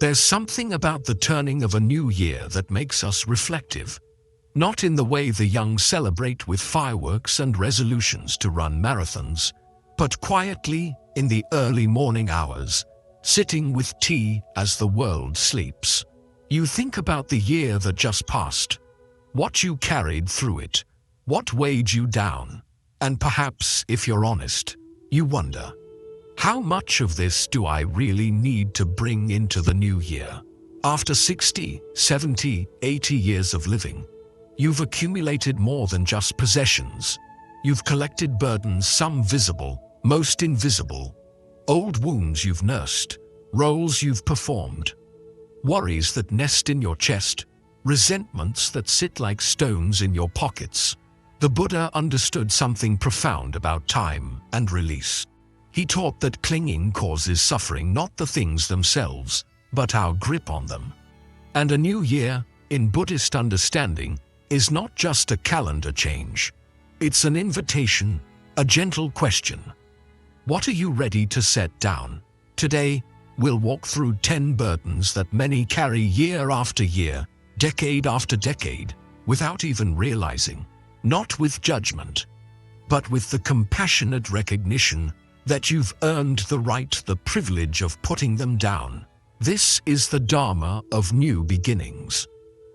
There's something about the turning of a new year that makes us reflective. Not in the way the young celebrate with fireworks and resolutions to run marathons, but quietly in the early morning hours, sitting with tea as the world sleeps. You think about the year that just passed, what you carried through it, what weighed you down, and perhaps, if you're honest, you wonder, how much of this do I really need to bring into the new year? After 60, 70, 80 years of living, you've accumulated more than just possessions. You've collected burdens, some visible, most invisible, old wounds you've nursed, roles you've performed, worries that nest in your chest, resentments that sit like stones in your pockets. The Buddha understood something profound about time and release. He taught that clinging causes suffering, not the things themselves, but our grip on them. And a new year, in Buddhist understanding, is not just a calendar change. It's an invitation, a gentle question. What are you ready to set down? Today, we'll walk through 10 burdens that many carry year after year, decade after decade, without even realizing. Not with judgment, but with the compassionate recognition that you've earned the right, the privilege of putting them down. This is the Dharma of new beginnings.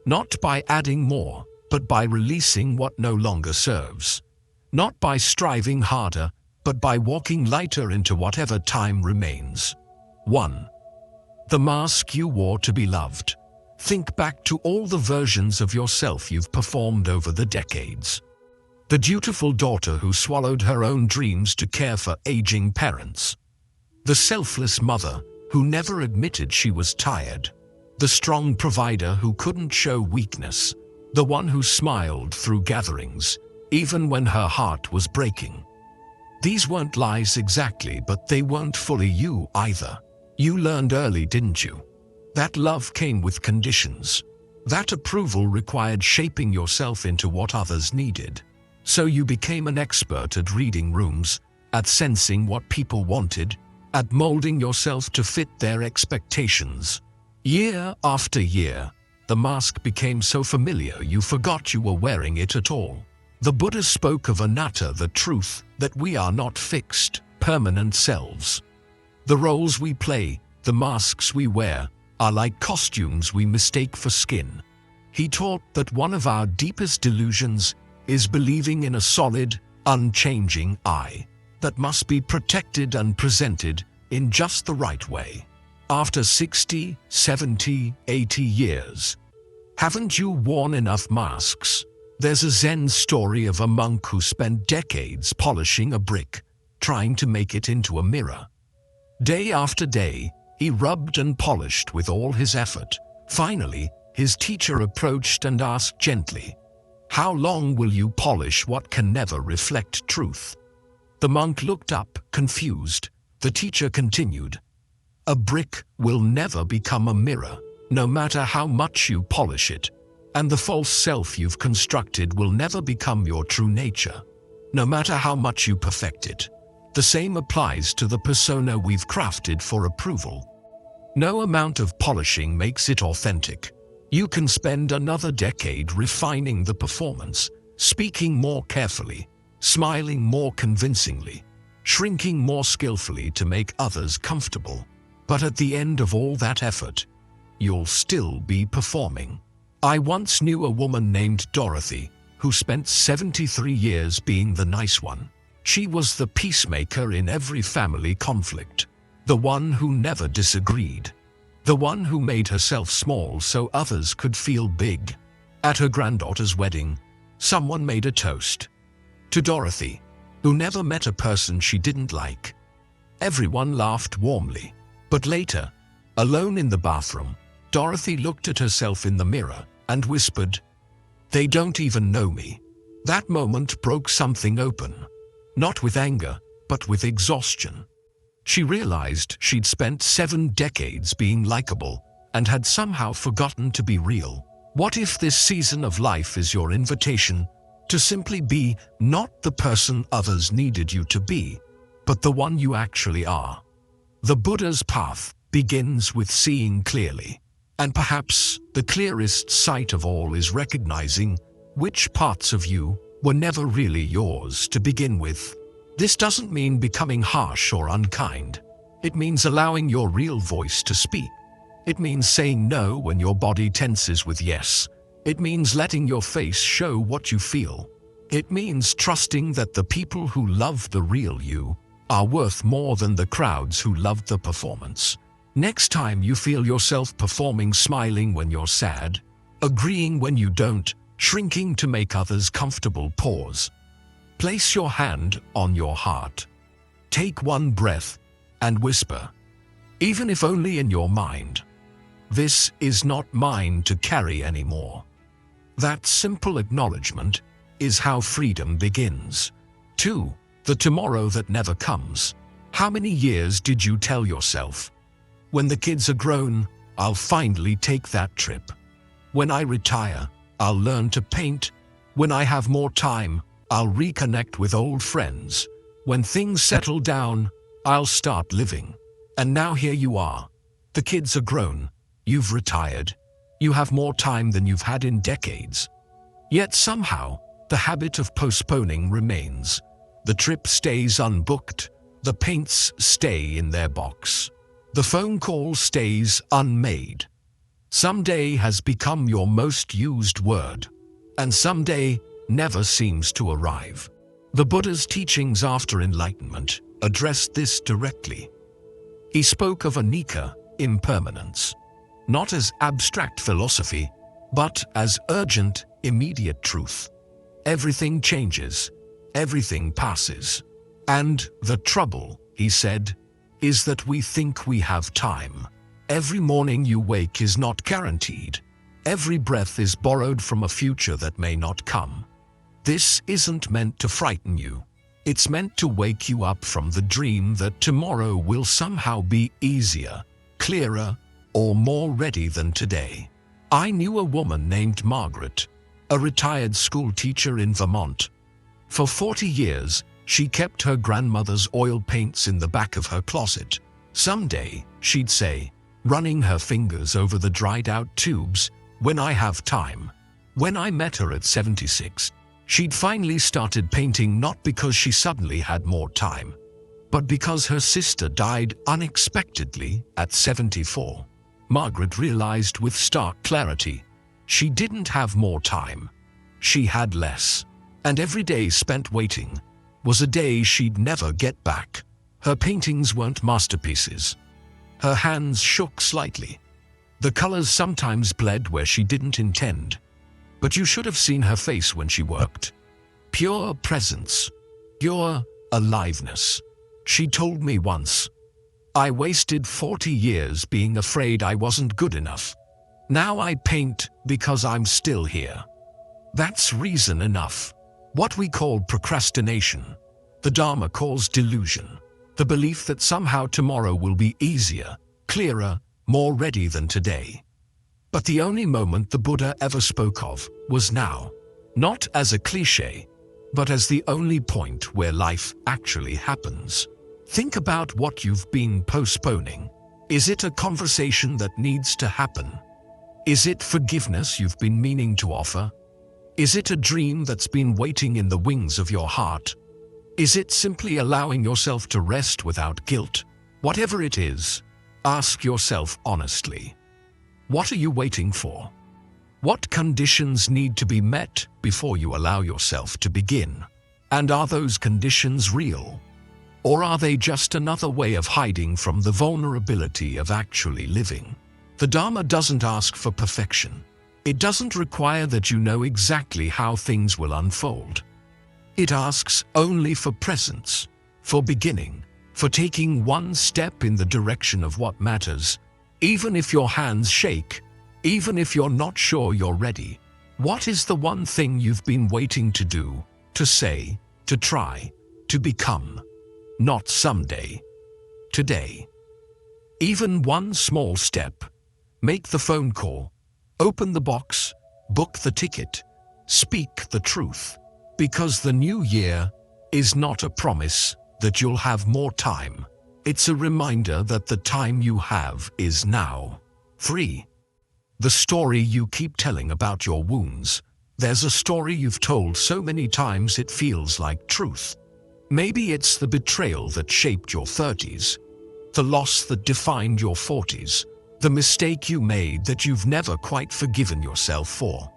Not by adding more, but by releasing what no longer serves. Not by striving harder, but by walking lighter into whatever time remains. 1. The mask you wore to be loved. Think back to all the versions of yourself you've performed over the decades. The dutiful daughter who swallowed her own dreams to care for aging parents. The selfless mother who never admitted she was tired. The strong provider who couldn't show weakness. The one who smiled through gatherings, even when her heart was breaking. These weren't lies exactly, but they weren't fully you either. You learned early, didn't you? That love came with conditions. That approval required shaping yourself into what others needed. So you became an expert at reading rooms, at sensing what people wanted, at molding yourself to fit their expectations. Year after year, the mask became so familiar you forgot you were wearing it at all. The Buddha spoke of anatta, the truth that we are not fixed, permanent selves. The roles we play, the masks we wear, are like costumes we mistake for skin. He taught that one of our deepest delusions is believing in a solid, unchanging I that must be protected and presented in just the right way. After 60, 70, 80 years, haven't you worn enough masks? There's a Zen story of a monk who spent decades polishing a brick, trying to make it into a mirror. Day after day, he rubbed and polished with all his effort. Finally, his teacher approached and asked gently, "How long will you polish what can never reflect truth?" The monk looked up, confused. The teacher continued, "A brick will never become a mirror, no matter how much you polish it, and the false self you've constructed will never become your true nature, no matter how much you perfect it. The same applies to the persona we've crafted for approval. No amount of polishing makes it authentic. You can spend another decade refining the performance, speaking more carefully, smiling more convincingly, shrinking more skillfully to make others comfortable. But at the end of all that effort, you'll still be performing." I once knew a woman named Dorothy who spent 73 years being the nice one. She was the peacemaker in every family conflict, the one who never disagreed, the one who made herself small so others could feel big. At her granddaughter's wedding, someone made a toast to Dorothy, who never met a person she didn't like. Everyone laughed warmly. But later, alone in the bathroom, Dorothy looked at herself in the mirror and whispered, "They don't even know me." That moment broke something open, not with anger, but with exhaustion. She realized she'd spent 7 decades being likable and had somehow forgotten to be real. What if this season of life is your invitation to simply be not the person others needed you to be, but the one you actually are? The Buddha's path, begins with seeing clearly. And perhaps the clearest sight of all is recognizing which parts of you were never really yours to begin with. This doesn't mean becoming harsh or unkind. It means allowing your real voice to speak. It means saying no when your body tenses with yes. It means letting your face show what you feel. It means trusting that the people who love the real you are worth more than the crowds who love the performance. Next time you feel yourself performing, smiling when you're sad, agreeing when you don't, shrinking to make others comfortable, pause. Place your hand on your heart. Take one breath and whisper, even if only in your mind, "This is not mine to carry anymore." That simple acknowledgement is how freedom begins. 2. The tomorrow that never comes. How many years did you tell yourself, when the kids are grown, I'll finally take that trip. When I retire, I'll learn to paint. When I have more time, I'll reconnect with old friends. When things settle down, I'll start living. And now here you are. The kids are grown. You've retired. You have more time than you've had in decades. Yet somehow, the habit of postponing remains. The trip stays unbooked. The paints stay in their box. The phone call stays unmade. Someday has become your most used word, and someday never seems to arrive. The Buddha's teachings after enlightenment addressed this directly. He spoke of anicca, impermanence, not as abstract philosophy, but as urgent, immediate truth. Everything changes, everything passes. And the trouble, he said, is that we think we have time. Every morning you wake is not guaranteed. Every breath is borrowed from a future that may not come. This isn't meant to frighten you. It's meant to wake you up from the dream that tomorrow will somehow be easier, clearer, or more ready than today. I knew a woman named Margaret, a retired school teacher in Vermont. For 40 years, she kept her grandmother's oil paints in the back of her closet. Someday, she'd say, running her fingers over the dried-out tubes, "When I have time." When I met her at 76, she'd finally started painting, not because she suddenly had more time, but because her sister died unexpectedly at 74. Margaret realized with stark clarity, she didn't have more time. She had less. And every day spent waiting was a day she'd never get back. Her paintings weren't masterpieces. Her hands shook slightly. The colors sometimes bled where she didn't intend. But you should have seen her face when she worked. Pure presence. Pure aliveness. She told me once, "I wasted 40 years being afraid I wasn't good enough. Now I paint because I'm still here." That's reason enough. What we call procrastination, the Dharma calls delusion. The belief that somehow tomorrow will be easier, clearer, more ready than today. But the only moment the Buddha ever spoke of was now. Not as a cliché, but as the only point where life actually happens. Think about what you've been postponing. Is it a conversation that needs to happen? Is it forgiveness you've been meaning to offer? Is it a dream that's been waiting in the wings of your heart? Is it simply allowing yourself to rest without guilt? Whatever it is, ask yourself honestly. What are you waiting for? What conditions need to be met before you allow yourself to begin? And are those conditions real? Or are they just another way of hiding from the vulnerability of actually living? The Dharma doesn't ask for perfection. It doesn't require that you know exactly how things will unfold. It asks only for presence, for beginning, for taking one step in the direction of what matters, even if your hands shake, even if you're not sure you're ready. What is the one thing you've been waiting to do, to say, to try, to become? Not someday, today. Even one small step. Make the phone call. Open the box, book the ticket, speak the truth. Because the new year is not a promise that you'll have more time. It's a reminder that the time you have is now. 3. The story you keep telling about your wounds. There's a story you've told so many times it feels like truth. Maybe it's the betrayal that shaped your 30s, the loss that defined your 40s, the mistake you made that you've never quite forgiven yourself for,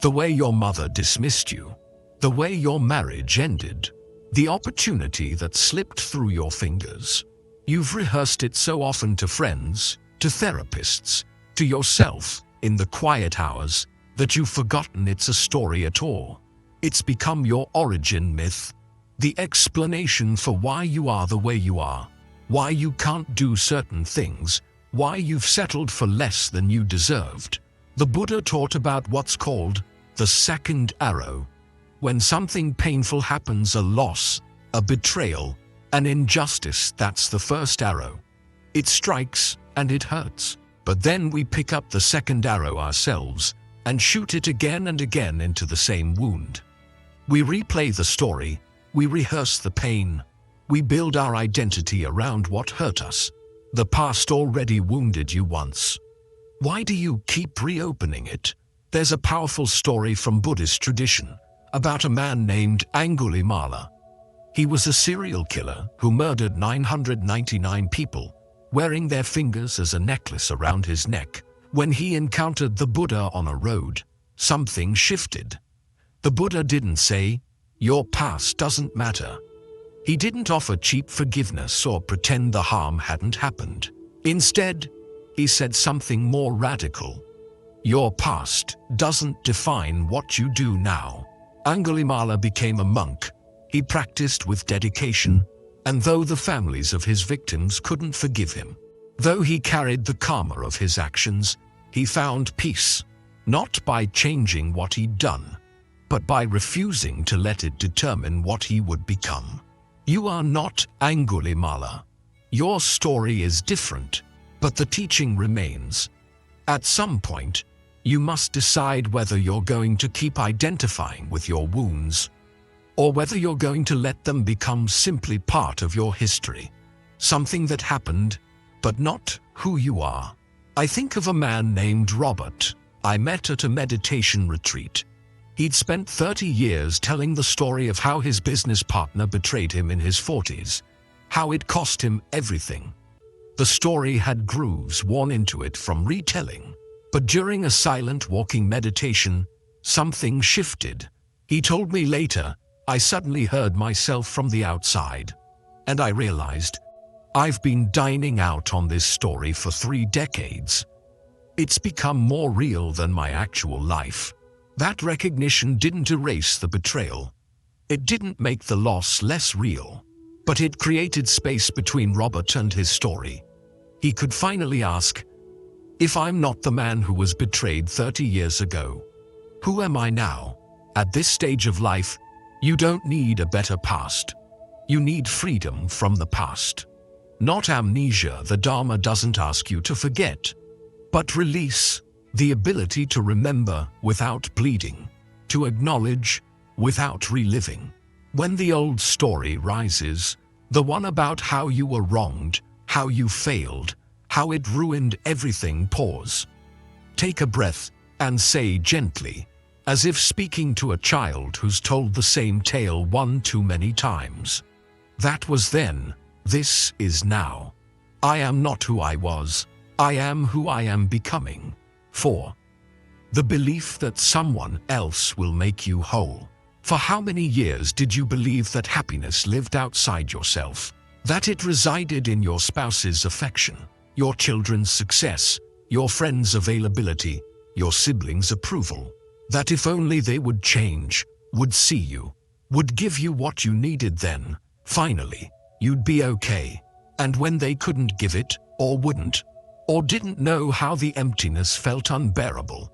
the way your mother dismissed you, the way your marriage ended, the opportunity that slipped through your fingers. You've rehearsed it so often to friends, to therapists, to yourself in the quiet hours that you've forgotten it's a story at all. It's become your origin myth, the explanation for why you are the way you are, why you can't do certain things, why you've settled for less than you deserved. The Buddha taught about what's called the second arrow. When something painful happens, a loss, a betrayal, an injustice, that's the first arrow. It strikes and it hurts. But then we pick up the second arrow ourselves and shoot it again and again into the same wound. We replay the story, we rehearse the pain, we build our identity around what hurt us. The past already wounded you once. Why do you keep reopening it? There's a powerful story from Buddhist tradition about a man named Angulimala. He was a serial killer who murdered 999 people, wearing their fingers as a necklace around his neck. When he encountered the Buddha on a road, something shifted. The Buddha didn't say, "Your past doesn't matter." He didn't offer cheap forgiveness or pretend the harm hadn't happened. Instead, he said something more radical. "Your past doesn't define what you do now." Angulimala became a monk. He practiced with dedication, and though the families of his victims couldn't forgive him, though he carried the karma of his actions, he found peace, not by changing what he'd done, but by refusing to let it determine what he would become. You are not Angulimala. Your story is different, but the teaching remains. At some point, you must decide whether you're going to keep identifying with your wounds, or whether you're going to let them become simply part of your history. Something that happened, but not who you are. I think of a man named Robert I met at a meditation retreat. He'd spent 30 years telling the story of how his business partner betrayed him in his 40s, how it cost him everything. The story had grooves worn into it from retelling, but during a silent walking meditation, something shifted. He told me later, "I suddenly heard myself from the outside, and I realized I've been dining out on this story for 3 decades. It's become more real than my actual life." That recognition didn't erase the betrayal. It didn't make the loss less real, but it created space between Robert and his story. He could finally ask, "If I'm not the man who was betrayed 30 years ago, who am I now?" At this stage of life, you don't need a better past. You need freedom from the past. Not amnesia. The Dharma doesn't ask you to forget, but release, the ability to remember without bleeding, to acknowledge without reliving. When the old story rises, the one about how you were wronged, how you failed, how it ruined everything, pause. Take a breath and say gently, as if speaking to a child who's told the same tale one too many times. That was then, this is now. I am not who I was, I am who I am becoming. 4. The belief that someone else will make you whole. For how many years did you believe that happiness lived outside yourself? That it resided in your spouse's affection, your children's success, your friends' availability, your siblings' approval? That if only they would change, would see you, would give you what you needed, then, finally, you'd be okay. And when they couldn't give it, or wouldn't, or didn't know how the emptiness felt unbearable,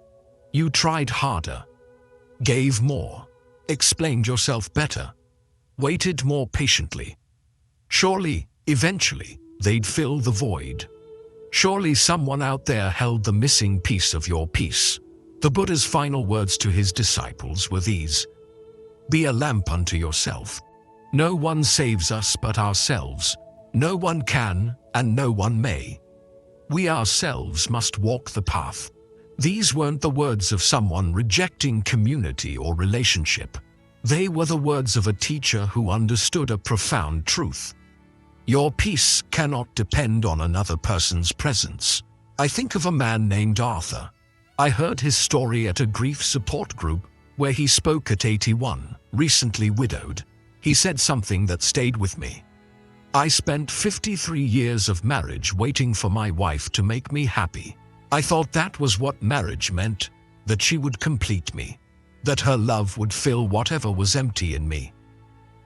you tried harder, gave more, explained yourself better, waited more patiently. Surely, eventually, they'd fill the void. Surely someone out there held the missing piece of your peace. The Buddha's final words to his disciples were these: "Be a lamp unto yourself. No one saves us but ourselves. No one can, and no one may. We ourselves must walk the path. These weren't the words of someone rejecting community or relationship. They were the words of a teacher who understood a profound truth. Your peace cannot depend on another person's presence. I think of a man named Arthur. I heard his story at a grief support group where he spoke at 81, recently widowed. He said something that stayed with me. I spent 53 years of marriage waiting for my wife to make me happy. I thought that was what marriage meant, that she would complete me, that her love would fill whatever was empty in me.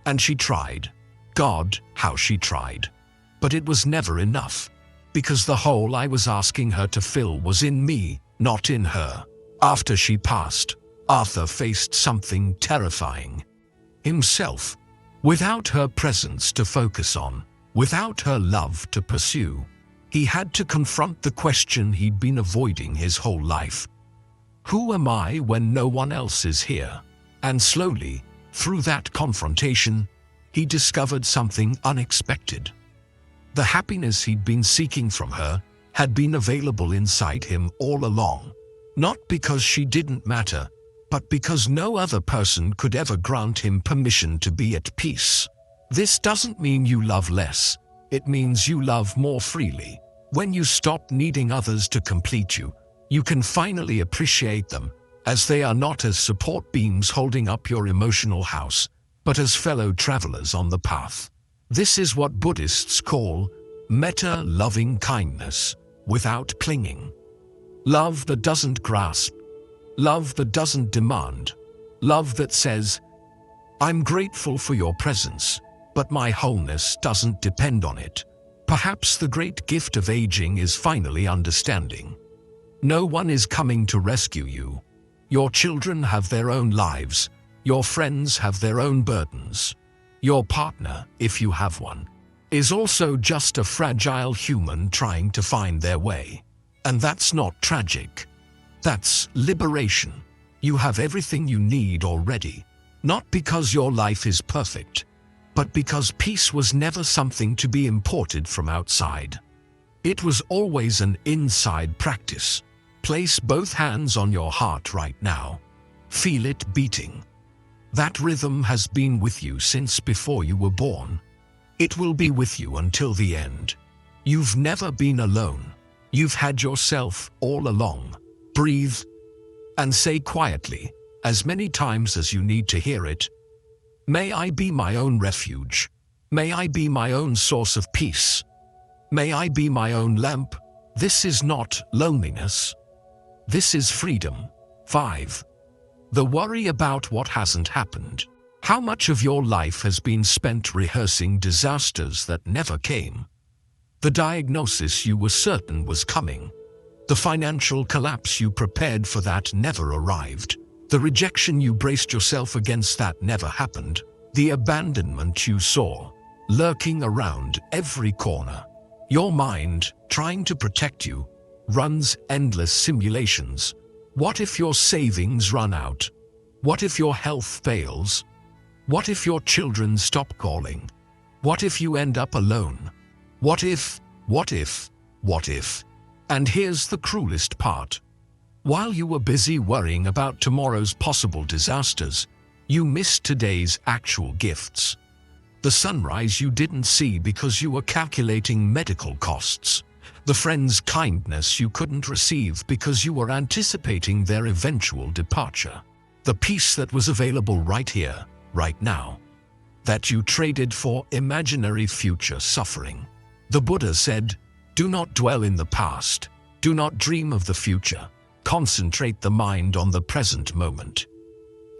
And she tried. God, how she tried. But it was never enough, because the hole I was asking her to fill was in me, not in her. After she passed, Arthur faced something terrifying. Himself. Without her presence to focus on, without her love to pursue, he had to confront the question he'd been avoiding his whole life. Who am I when no one else is here? And slowly, through that confrontation, he discovered something unexpected. The happiness he'd been seeking from her had been available inside him all along. Not because she didn't matter, but because no other person could ever grant him permission to be at peace. This doesn't mean you love less. It means you love more freely. When you stop needing others to complete you, you can finally appreciate them, as they are not as support beams holding up your emotional house, but as fellow travelers on the path. This is what Buddhists call metta loving kindness, without clinging. Love that doesn't grasp. Love that doesn't demand. Love that says, I'm grateful for your presence, but my wholeness doesn't depend on it. Perhaps the great gift of aging is finally understanding. No one is coming to rescue you. Your children have their own lives. Your friends have their own burdens. Your partner, if you have one, is also just a fragile human trying to find their way. And that's not tragic. That's liberation. You have everything you need already, not because your life is perfect, but because peace was never something to be imported from outside. It was always an inside practice. Place both hands on your heart right now. Feel it beating. That rhythm has been with you since before you were born. It will be with you until the end. You've never been alone. You've had yourself all along. Breathe and say quietly, as many times as you need to hear it, may I be my own refuge. May I be my own source of peace. May I be my own lamp. This is not loneliness. This is freedom. 5. The worry about what hasn't happened. How much of your life has been spent rehearsing disasters that never came? The diagnosis you were certain was coming. The financial collapse you prepared for that never arrived. The rejection you braced yourself against that never happened. The abandonment you saw, lurking around every corner. Your mind, trying to protect you, runs endless simulations. What if your savings run out? What if your health fails? What if your children stop calling? What if you end up alone? What if? And here's the cruelest part. While you were busy worrying about tomorrow's possible disasters, you missed today's actual gifts. The sunrise you didn't see because you were calculating medical costs. The friend's kindness you couldn't receive because you were anticipating their eventual departure. The peace that was available right here, right now, that you traded for imaginary future suffering. The Buddha said, do not dwell in the past. Do not dream of the future. Concentrate the mind on the present moment.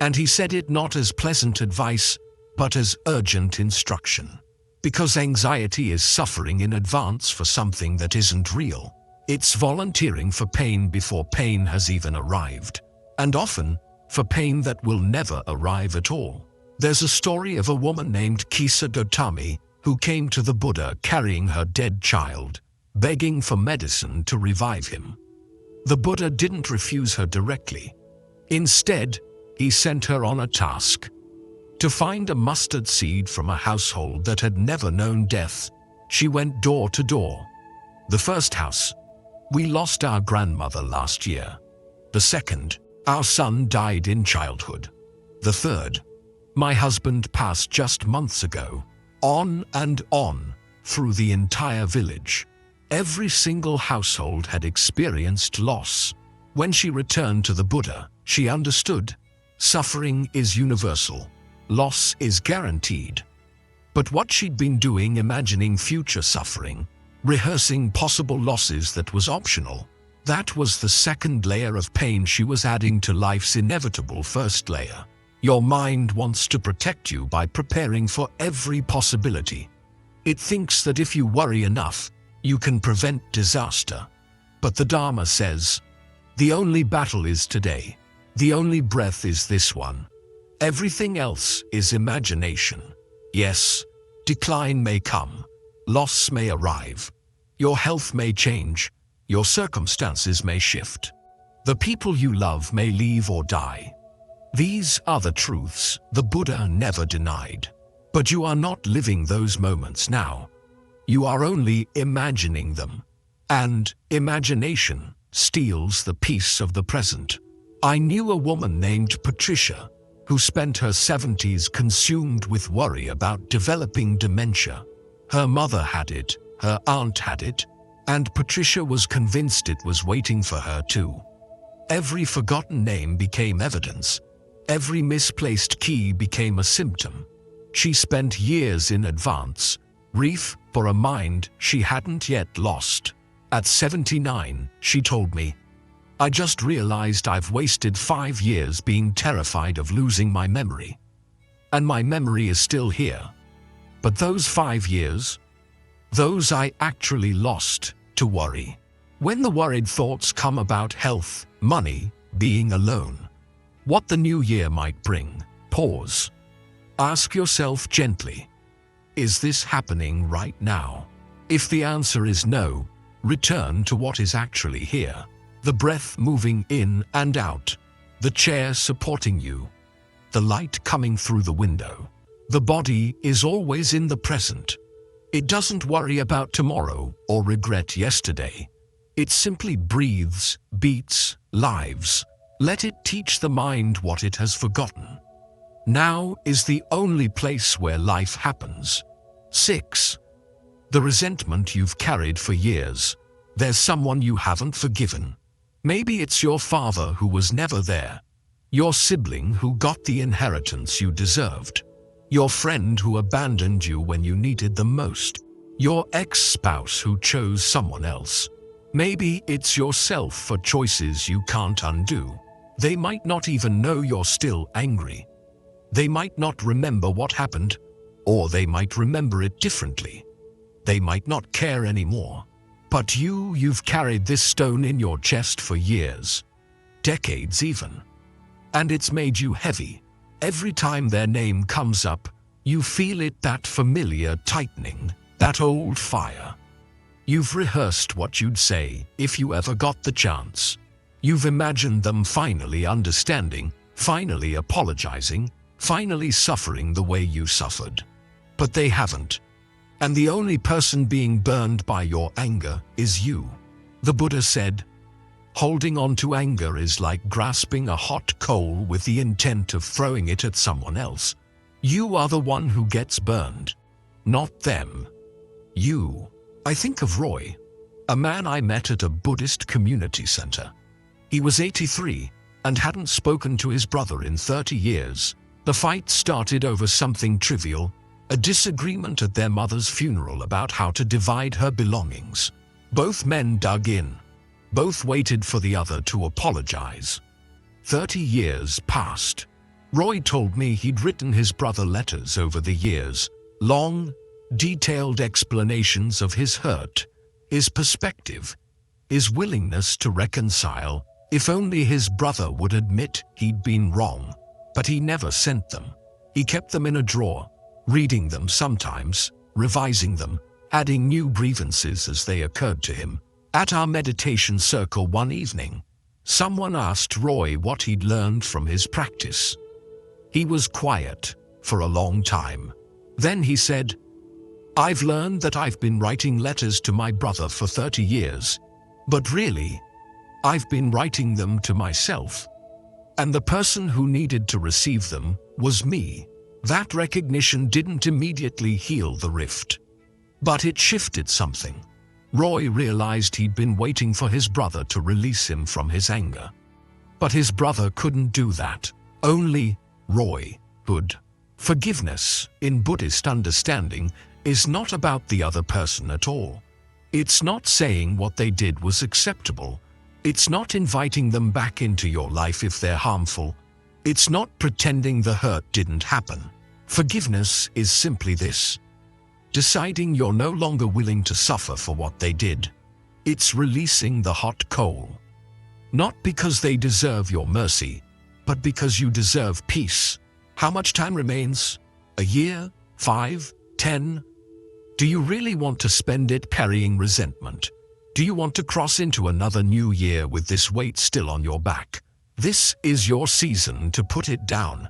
And he said it not as pleasant advice, but as urgent instruction. Because anxiety is suffering in advance for something that isn't real. It's volunteering for pain before pain has even arrived. And often, for pain that will never arrive at all. There's a story of a woman named Kisa Gotami who came to the Buddha carrying her dead child, begging for medicine to revive him. The Buddha didn't refuse her directly. Instead, he sent her on a task. To find a mustard seed from a household that had never known death, She went door to door. The first house, we lost our grandmother last year. The second, our son died in childhood. The third, my husband passed just months ago. On and on, through the entire village. Every single household had experienced loss. When she returned to the Buddha, she understood. Suffering is universal. Loss is guaranteed. But what she'd been doing, imagining future suffering, rehearsing possible losses, that was optional. That was the second layer of pain she was adding to life's inevitable first layer. Your mind wants to protect you by preparing for every possibility. It thinks that if you worry enough, you can prevent disaster. But the Dharma says, the only battle is today. The only breath is this one. Everything else is imagination. Yes, decline may come. Loss may arrive. Your health may change. Your circumstances may shift. The people you love may leave or die. These are the truths the Buddha never denied. But you are not living those moments now. You are only imagining them. And imagination steals the peace of the present. I knew a woman named Patricia who spent her 70s consumed with worry about developing dementia. Her mother had it, her aunt had it, and Patricia was convinced it was waiting for her too. Every forgotten name became evidence. Every misplaced key became a symptom. She spent years in advance, grief for a mind she hadn't yet lost. At 79, she told me, I just realized I've wasted 5 years being terrified of losing my memory. And my memory is still here. But those 5 years, those I actually lost to worry. When the worried thoughts come about health, money, being alone, what the new year might bring, pause. Ask yourself gently, is this happening right now? If the answer is no, return to what is actually here. The breath moving in and out, the chair supporting you, the light coming through the window. The body is always in the present. It doesn't worry about tomorrow or regret yesterday. It simply breathes, beats, lives. Let it teach the mind what it has forgotten. Now is the only place where life happens. 6. The resentment you've carried for years. There's someone you haven't forgiven. Maybe it's your father who was never there, your sibling who got the inheritance you deserved, your friend who abandoned you when you needed them most, your ex-spouse who chose someone else. Maybe it's yourself for choices you can't undo. They might not even know you're still angry. They might not remember what happened, or they might remember it differently. They might not care anymore. But you've carried this stone in your chest for years, decades even. And it's made you heavy. Every time their name comes up, you feel it, that familiar tightening, that old fire. You've rehearsed what you'd say if you ever got the chance. You've imagined them finally understanding, finally apologizing, finally suffering the way you suffered. But they haven't. And the only person being burned by your anger is you. The Buddha said, holding on to anger is like grasping a hot coal with the intent of throwing it at someone else. You are the one who gets burned, not them. You. I think of Roy, a man I met at a Buddhist community center. He was 83 and hadn't spoken to his brother in 30 years. The fight started over something trivial, a disagreement at their mother's funeral about how to divide her belongings. Both men dug in. Both waited for the other to apologize. 30 years passed. Roy told me he'd written his brother letters over the years, long, detailed explanations of his hurt, his perspective, his willingness to reconcile, if only his brother would admit he'd been wrong. But he never sent them. He kept them in a drawer, reading them sometimes, revising them, adding new grievances as they occurred to him. At our meditation circle one evening, someone asked Roy what he'd learned from his practice. He was quiet for a long time. Then he said, I've learned that I've been writing letters to my brother for 30 years, but really, I've been writing them to myself. And the person who needed to receive them was me. That recognition didn't immediately heal the rift, but it shifted something. Roy realized he'd been waiting for his brother to release him from his anger. But his brother couldn't do that. Only Roy could. Forgiveness, in Buddhist understanding, is not about the other person at all. It's not saying what they did was acceptable. It's not inviting them back into your life if they're harmful. It's not pretending the hurt didn't happen. Forgiveness is simply this: deciding you're no longer willing to suffer for what they did. It's releasing the hot coal. Not because they deserve your mercy, but because you deserve peace. How much time remains? A year? 5? 10? Do you really want to spend it carrying resentment? Do you want to cross into another new year with this weight still on your back? This is your season to put it down.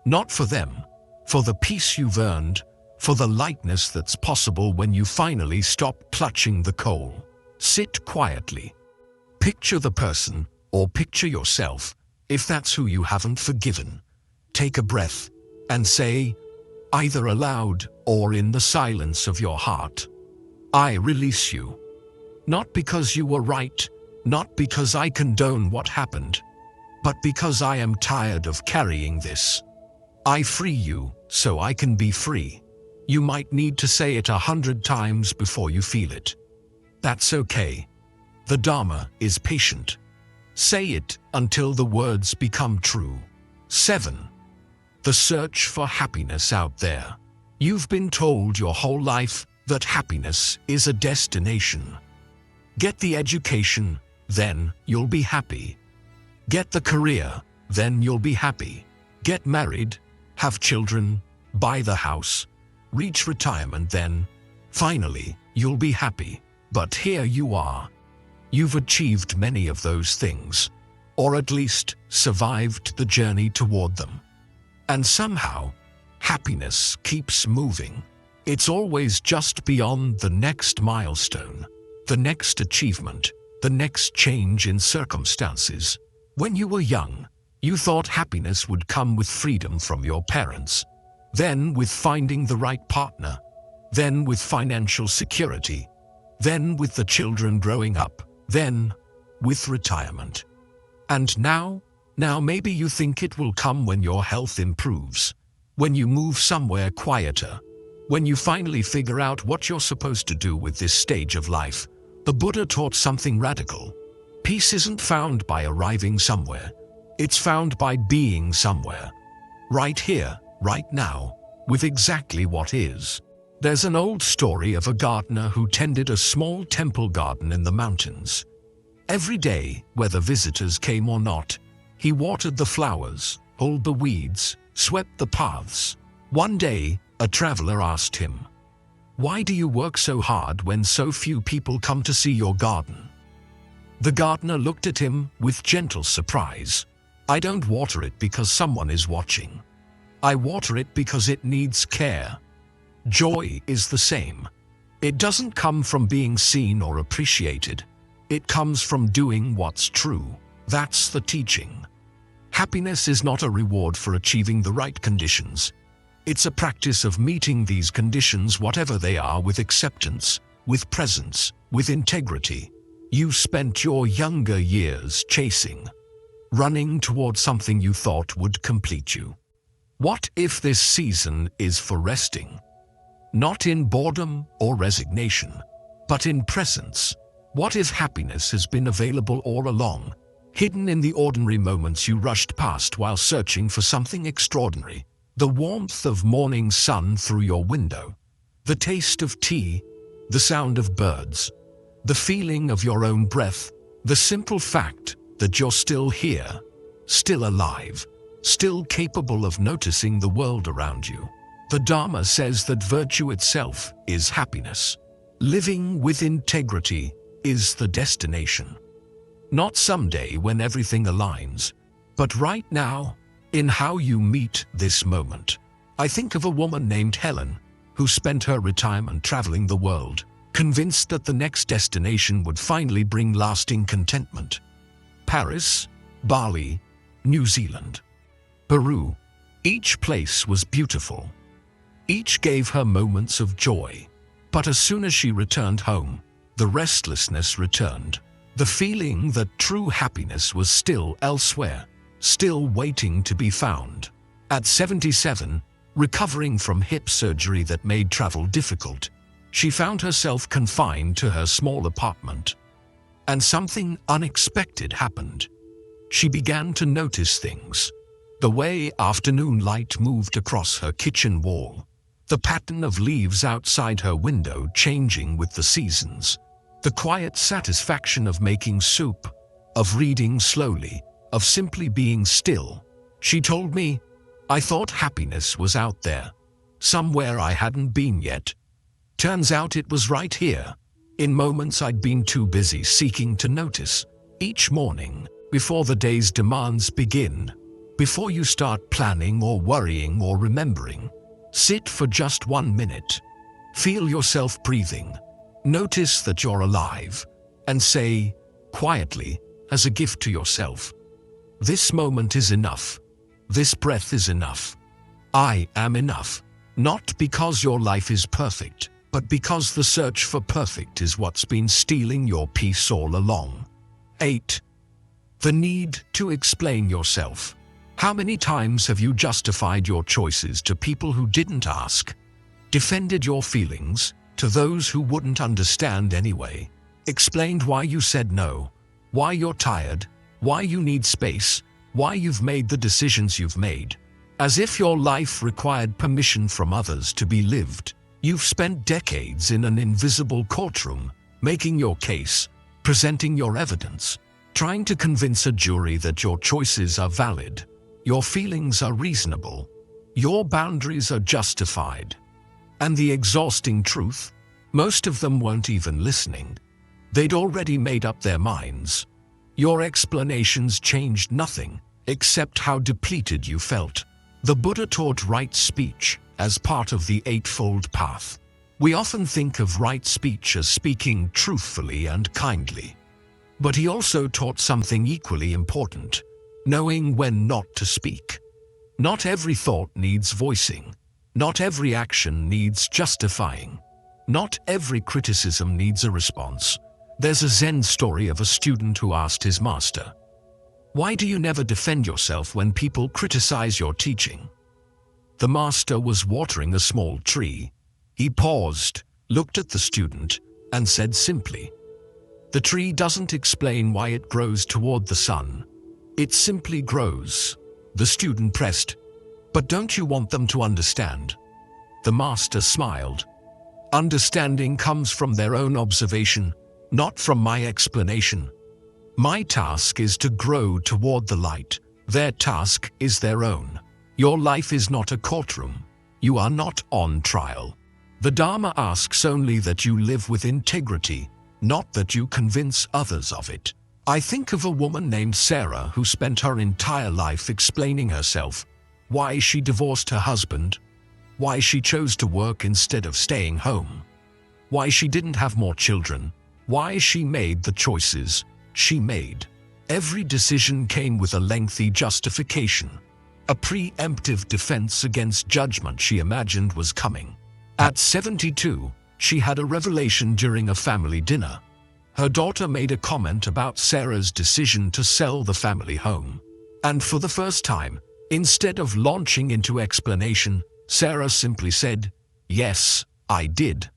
Not for them, for the peace you've earned, for the lightness that's possible when you finally stop clutching the coal. Sit quietly. Picture the person, or picture yourself, if that's who you haven't forgiven. Take a breath and say, either aloud or in the silence of your heart, I release you. Not because you were right, not because I condone what happened, but because I am tired of carrying this. I free you so I can be free. You might need to say it 100 times before you feel it. That's okay. The Dharma is patient. Say it until the words become true. 7. The search for happiness out there. You've been told your whole life that happiness is a destination. Get the education, then you'll be happy. Get the career, then you'll be happy. Get married, have children, buy the house, reach retirement, then, finally, you'll be happy. But here you are. You've achieved many of those things, or at least survived the journey toward them. And somehow, happiness keeps moving. It's always just beyond the next milestone, the next achievement, the next change in circumstances. When you were young, you thought happiness would come with freedom from your parents, then with finding the right partner, then with financial security, then with the children growing up, then with retirement. And now maybe you think it will come when your health improves, when you move somewhere quieter, when you finally figure out what you're supposed to do with this stage of life. The Buddha taught something radical. Peace isn't found by arriving somewhere. It's found by being somewhere. Right here, right now, with exactly what is. There's an old story of a gardener who tended a small temple garden in the mountains. Every day, whether visitors came or not, he watered the flowers, pulled the weeds, swept the paths. One day, a traveler asked him, "Why do you work so hard when so few people come to see your garden?" The gardener looked at him with gentle surprise. "I don't water it because someone is watching. I water it because it needs care." Joy is the same. It doesn't come from being seen or appreciated. It comes from doing what's true. That's the teaching. Happiness is not a reward for achieving the right conditions. It's a practice of meeting these conditions, whatever they are, with acceptance, with presence, with integrity. You spent your younger years chasing, running toward something you thought would complete you. What if this season is for resting? Not in boredom or resignation, but in presence. What if happiness has been available all along, hidden in the ordinary moments you rushed past while searching for something extraordinary? The warmth of morning sun through your window, the taste of tea, the sound of birds, the feeling of your own breath, the simple fact that you're still here, still alive, still capable of noticing the world around you. The Dharma says that virtue itself is happiness. Living with integrity is the destination. Not someday when everything aligns, but right now, in how you meet this moment. I think of a woman named Helen. who spent her retirement traveling the world, convinced that the next destination would finally bring lasting contentment. Paris, Bali, New Zealand, Peru. Each place was beautiful. Each gave her moments of joy. But as soon as she returned home, the restlessness returned. The feeling that true happiness was still elsewhere, still waiting to be found. At 77, recovering from hip surgery that made travel difficult, she found herself confined to her small apartment. And something unexpected happened. She began to notice things. The way afternoon light moved across her kitchen wall, the pattern of leaves outside her window changing with the seasons, the quiet satisfaction of making soup, of reading slowly, of simply being still. She told me, "I thought happiness was out there, somewhere I hadn't been yet. Turns out it was right here, in moments I'd been too busy seeking to notice." Each morning, before the day's demands begin, before you start planning or worrying or remembering, sit for just 1 minute. Feel yourself breathing. Notice that you're alive, and say, quietly, as a gift to yourself, "This moment is enough. This breath is enough. I am enough." Not because your life is perfect, but because the search for perfect is what's been stealing your peace all along. 8. The need to explain yourself. How many times have you justified your choices to people who didn't ask? Defended your feelings to those who wouldn't understand anyway? Explained why you said no, why you're tired, why you need space, why you've made the decisions you've made, as if your life required permission from others to be lived. You've spent decades in an invisible courtroom, making your case, presenting your evidence, trying to convince a jury that your choices are valid, your feelings are reasonable, your boundaries are justified. And the exhausting truth? Most of them weren't even listening. They'd already made up their minds. Your explanations changed nothing, except how depleted you felt. The Buddha taught right speech as part of the Eightfold Path. We often think of right speech as speaking truthfully and kindly. But he also taught something equally important: knowing when not to speak. Not every thought needs voicing. Not every action needs justifying. Not every criticism needs a response. There's a Zen story of a student who asked his master, "Why do you never defend yourself when people criticize your teaching?" The master was watering a small tree. He paused, looked at the student, and said simply, "The tree doesn't explain why it grows toward the sun. It simply grows." The student pressed, "But don't you want them to understand?" The master smiled. "Understanding comes from their own observation, not from my explanation. My task is to grow toward the light. Their task is their own. Your life is not a courtroom. You are not on trial. The Dharma asks only that you live with integrity, not that you convince others of it." I think of a woman named Sarah who spent her entire life explaining herself, why she divorced her husband, why she chose to work instead of staying home, why she didn't have more children, why she made the choices she made. Every decision came with a lengthy justification, a preemptive defense against judgment she imagined was coming. At 72, she had a revelation during a family dinner. Her daughter made a comment about Sarah's decision to sell the family home. And for the first time, instead of launching into explanation, Sarah simply said, "Yes, I did."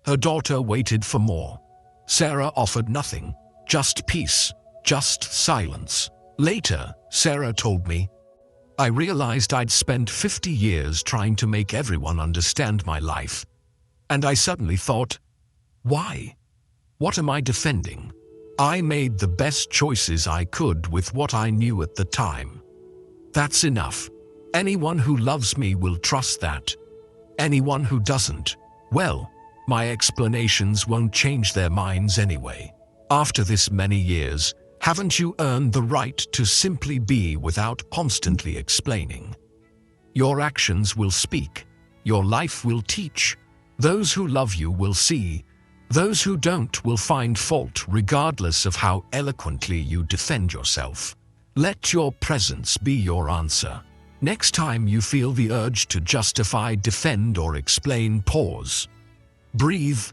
Her daughter waited for more. Sarah offered nothing, just peace, just silence. Later, Sarah told me, "I realized I'd spent 50 years trying to make everyone understand my life. And I suddenly thought, why? What am I defending? I made the best choices I could with what I knew at the time. That's enough. Anyone who loves me will trust that. Anyone who doesn't, well, my explanations won't change their minds anyway." After this many years, haven't you earned the right to simply be without constantly explaining? Your actions will speak. your life will teach. Those who love you will see. Those who don't will find fault regardless of how eloquently you defend yourself. Let your presence be your answer. Next time you feel the urge to justify, defend, or explain, pause. Breathe.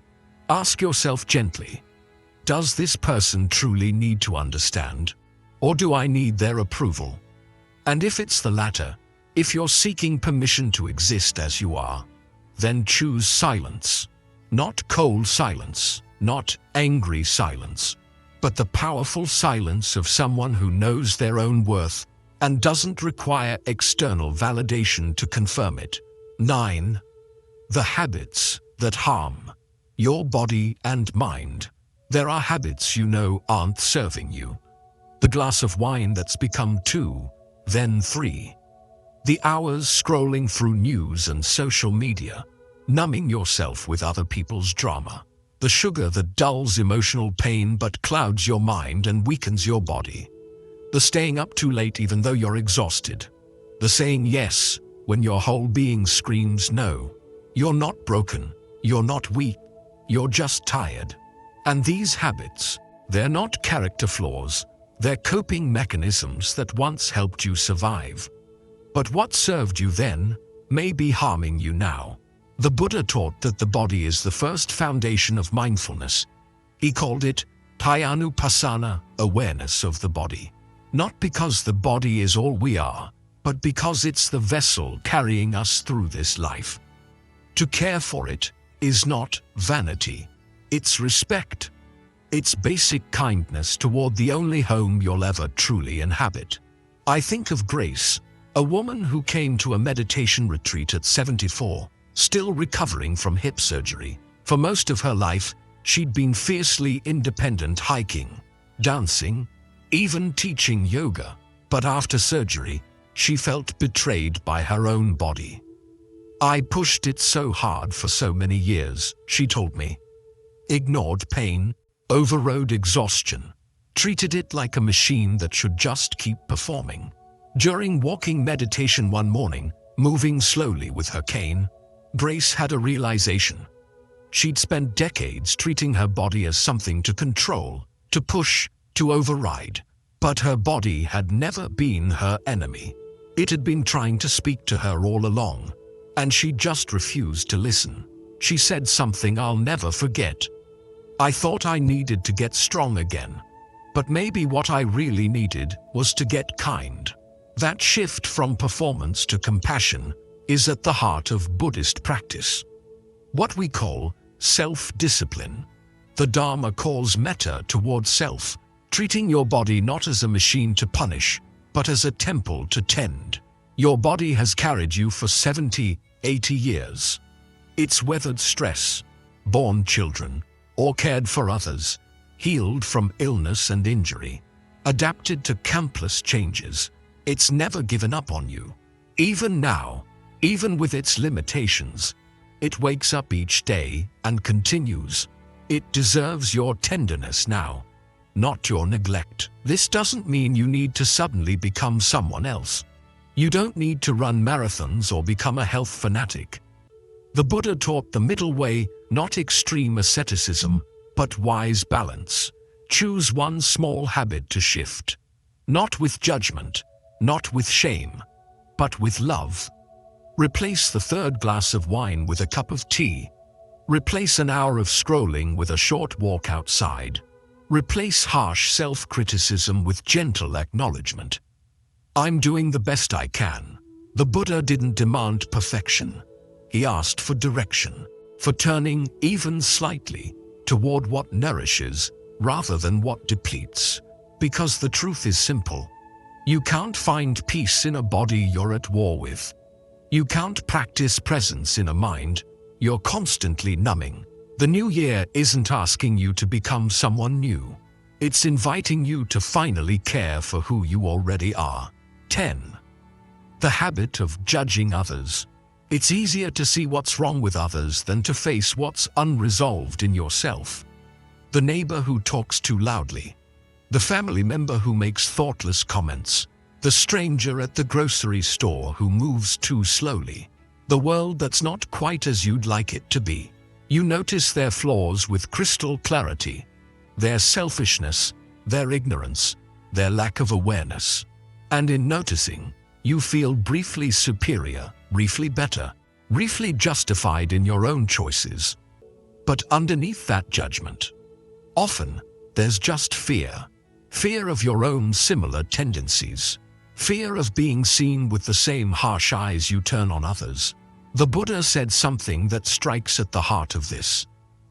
Ask yourself gently, does this person truly need to understand? Or do I need their approval? And if it's the latter, if you're seeking permission to exist as you are, then choose silence. Not cold silence, not angry silence, but the powerful silence of someone who knows their own worth and doesn't require external validation to confirm it. 9. The habits that harm your body and mind. There are habits you know aren't serving you. The glass of wine that's become 2, then 3. The hours scrolling through news and social media, numbing yourself with other people's drama. The sugar that dulls emotional pain but clouds your mind and weakens your body. The staying up too late even though you're exhausted. The saying yes when your whole being screams no. You're not broken, you're not weak, you're just tired. And these habits, they're not character flaws, they're coping mechanisms that once helped you survive. But what served you then may be harming you now. The Buddha taught that the body is the first foundation of mindfulness. He called it Payanupassana, awareness of the body. Not because the body is all we are, but because it's the vessel carrying us through this life. To care for it is not vanity, it's respect. It's basic kindness toward the only home you'll ever truly inhabit. I think of Grace, a woman who came to a meditation retreat at 74. Still recovering from hip surgery. For most of her life, she'd been fiercely independent, hiking, dancing, even teaching yoga. But after surgery, she felt betrayed by her own body. I pushed it so hard for so many years, she told me. Ignored pain, overrode exhaustion, treated it like a machine that should just keep performing. During walking meditation one morning, moving slowly with her cane, Grace had a realization. She'd spent decades treating her body as something to control, to push, to override. But her body had never been her enemy. It had been trying to speak to her all along, and she just refused to listen. She said something I'll never forget. I thought I needed to get strong again, but maybe what I really needed was to get kind. That shift from performance to compassion is at the heart of Buddhist practice. What we call self-discipline. The Dharma calls metta towards self, treating your body not as a machine to punish, but as a temple to tend. Your body has carried you for 70, 80 years. It's weathered stress, born children, or cared for others, healed from illness and injury, adapted to countless changes. It's never given up on you. Even now, even with its limitations, it wakes up each day and continues. It deserves your tenderness now, not your neglect. This doesn't mean you need to suddenly become someone else. You don't need to run marathons or become a health fanatic. The Buddha taught the middle way, not extreme asceticism, but wise balance. Choose one small habit to shift. Not with judgment, not with shame, but with love. Replace the third glass of wine with a cup of tea. Replace an hour of scrolling with a short walk outside. Replace harsh self-criticism with gentle acknowledgement. I'm doing the best I can. The Buddha didn't demand perfection. He asked for direction, for turning even slightly toward what nourishes rather than what depletes. Because the truth is simple. You can't find peace in a body you're at war with. You can't practice presence in a mind you're constantly numbing. The new year isn't asking you to become someone new. It's inviting you to finally care for who you already are. 10. The habit of judging others. It's easier to see what's wrong with others than to face what's unresolved in yourself. The neighbor who talks too loudly. The family member who makes thoughtless comments. The stranger at the grocery store who moves too slowly. the world that's not quite as you'd like it to be. You notice their flaws with crystal clarity, their selfishness, their ignorance, their lack of awareness. And in noticing, you feel briefly superior, briefly better, briefly justified in your own choices. But underneath that judgment, often, there's just fear. Fear of your own similar tendencies. Fear of being seen with the same harsh eyes you turn on others. The Buddha said something that strikes at the heart of this.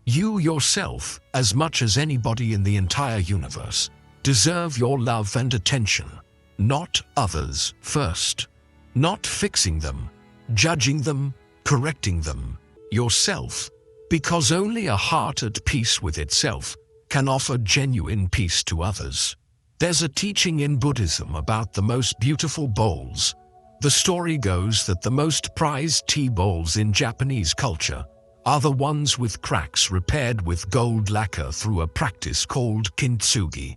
You yourself, as much as anybody in the entire universe, deserve your love and attention, not others first. Not fixing them, judging them, correcting them, yourself, because only a heart at peace with itself can offer genuine peace to others. There's a teaching in Buddhism about the most beautiful bowls. The story goes that the most prized tea bowls in Japanese culture are the ones with cracks repaired with gold lacquer through a practice called kintsugi.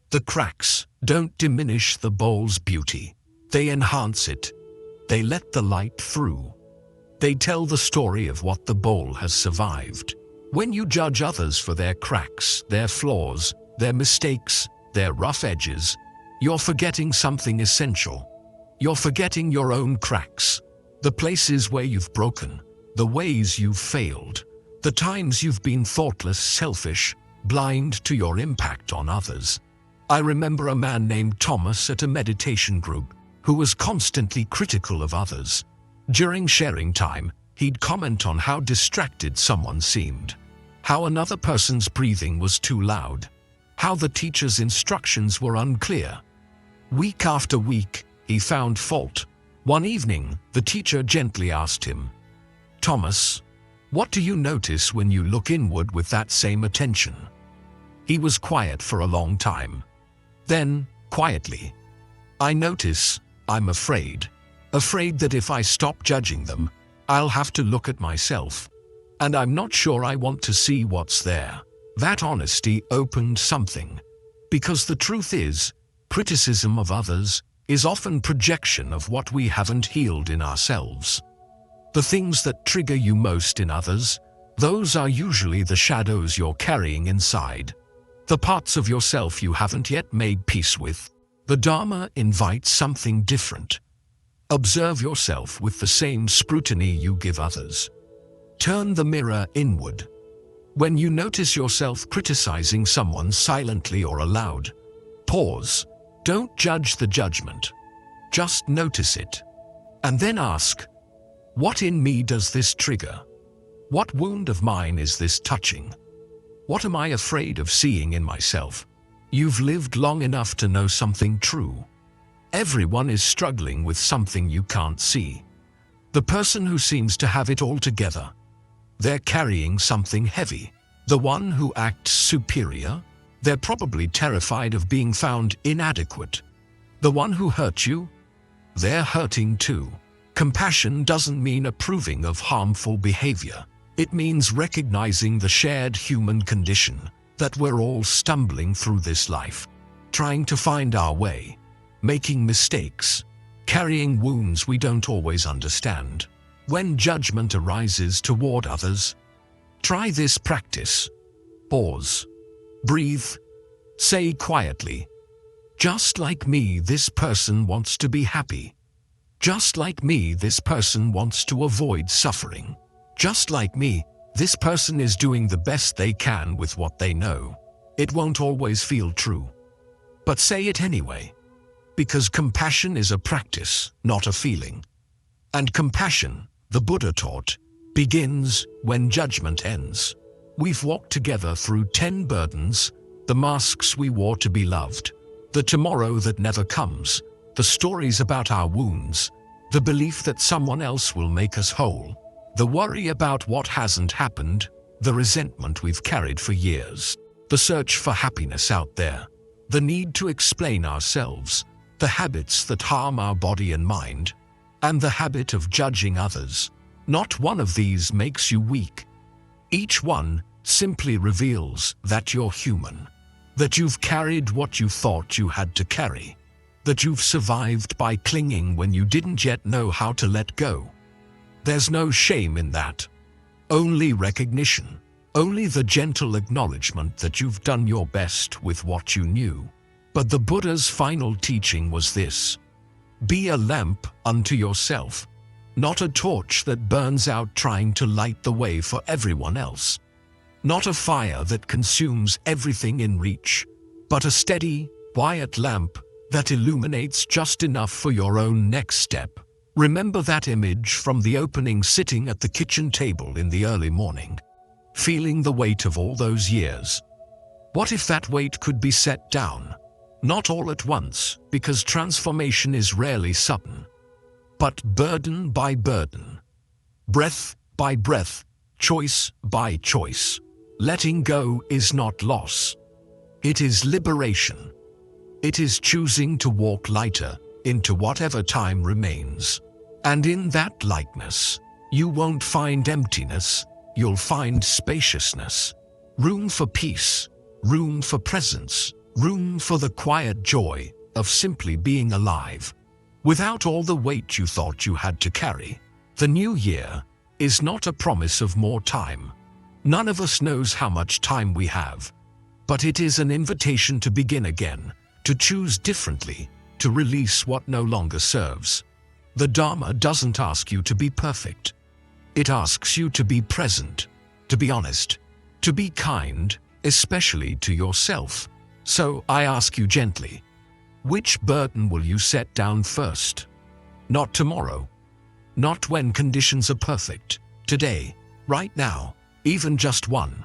The cracks don't diminish the bowl's beauty. They enhance it. They let the light through. They tell the story of what the bowl has survived. When you judge others for their cracks, their flaws, their mistakes, their rough edges, you're forgetting something essential. You're forgetting your own cracks, the places where you've broken, the ways you've failed, the times you've been thoughtless, selfish, blind to your impact on others. I remember a man named Thomas at a meditation group who was constantly critical of others. During sharing time, he'd comment on how distracted someone seemed, how another person's breathing was too loud, how the teacher's instructions were unclear. Week after week, he found fault. One evening, the teacher gently asked him, "Thomas, what do you notice when you look inward with that same attention?" He was quiet for a long time. Then, quietly, "I notice I'm afraid. Afraid that if I stop judging them, I'll have to look at myself. And I'm not sure I want to see what's there." That honesty opened something. Because the truth is, criticism of others is often projection of what we haven't healed in ourselves. The things that trigger you most in others, those are usually the shadows you're carrying inside. The parts of yourself you haven't yet made peace with. The Dharma invites something different. Observe yourself with the same scrutiny you give others. Turn the mirror inward. When you notice yourself criticizing someone silently or aloud, pause. Don't judge the judgment. Just notice it. And then ask, what in me does this trigger? What wound of mine is this touching? What am I afraid of seeing in myself? You've lived long enough to know something true. Everyone is struggling with something you can't see. The person who seems to have it all together, they're carrying something heavy. The one who acts superior, they're probably terrified of being found inadequate. The one who hurt you, they're hurting too. Compassion doesn't mean approving of harmful behavior. It means recognizing the shared human condition, that we're all stumbling through this life, trying to find our way, making mistakes, carrying wounds we don't always understand. When judgment arises toward others, try this practice. Pause. Breathe. Say quietly, "Just like me, this person wants to be happy. Just like me, this person wants to avoid suffering. Just like me, this person is doing the best they can with what they know." It won't always feel true, but say it anyway. Because compassion is a practice, not a feeling. And compassion, the Buddha taught, begins when judgment ends. We've walked together through 10 burdens, the masks we wore to be loved, the tomorrow that never comes, the stories about our wounds, the belief that someone else will make us whole, the worry about what hasn't happened, the resentment we've carried for years, the search for happiness out there, the need to explain ourselves, the habits that harm our body and mind, and the habit of judging others. Not one of these makes you weak. Each one simply reveals that you're human, that you've carried what you thought you had to carry, that you've survived by clinging when you didn't yet know how to let go. There's no shame in that. Only recognition. Only the gentle acknowledgement that you've done your best with what you knew. But the Buddha's final teaching was this: be a lamp unto yourself, not a torch that burns out trying to light the way for everyone else. Not a fire that consumes everything in reach, but a steady, quiet lamp that illuminates just enough for your own next step. Remember that image from the opening, sitting at the kitchen table in the early morning, feeling the weight of all those years. What if that weight could be set down? Not all at once, because transformation is rarely sudden, but burden by burden, breath by breath, choice by choice. Letting go is not loss. It is liberation. It is choosing to walk lighter into whatever time remains. And in that lightness, you won't find emptiness, you'll find spaciousness. Room for peace, room for presence, room for the quiet joy of simply being alive, without all the weight you thought you had to carry. The new year is not a promise of more time. None of us knows how much time we have, but it is an invitation to begin again, to choose differently, to release what no longer serves. The Dharma doesn't ask you to be perfect. It asks you to be present, to be honest, to be kind, especially to yourself. So I ask you gently, which burden will you set down first? Not tomorrow, not when conditions are perfect. Today, right now, even just one.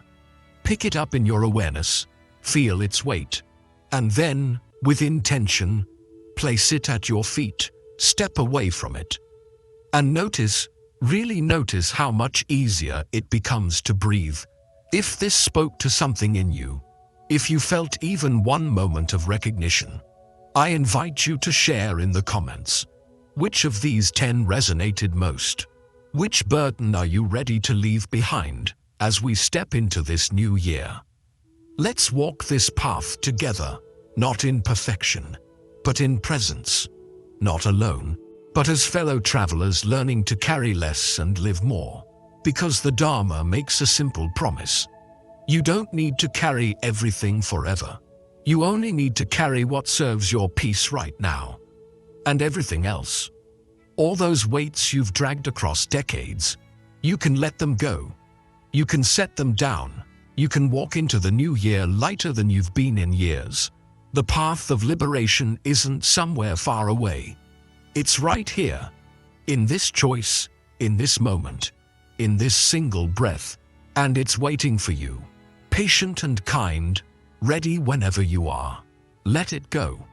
Pick it up in your awareness, feel its weight, and then, with intention, place it at your feet. Step away from it. And notice, really notice how much easier it becomes to breathe. If this spoke to something in you, if you felt even one moment of recognition, I invite you to share in the comments. Which of these 10 resonated most? Which burden are you ready to leave behind as we step into this new year? Let's walk this path together, not in perfection, but in presence. Not alone, but as fellow travelers learning to carry less and live more. Because the Dharma makes a simple promise. You don't need to carry everything forever. You only need to carry what serves your peace right now. And everything else, all those weights you've dragged across decades, you can let them go. You can set them down. You can walk into the new year lighter than you've been in years. The path of liberation isn't somewhere far away. It's right here, in this choice, in this moment, in this single breath, and it's waiting for you. Patient and kind, ready whenever you are. Let it go.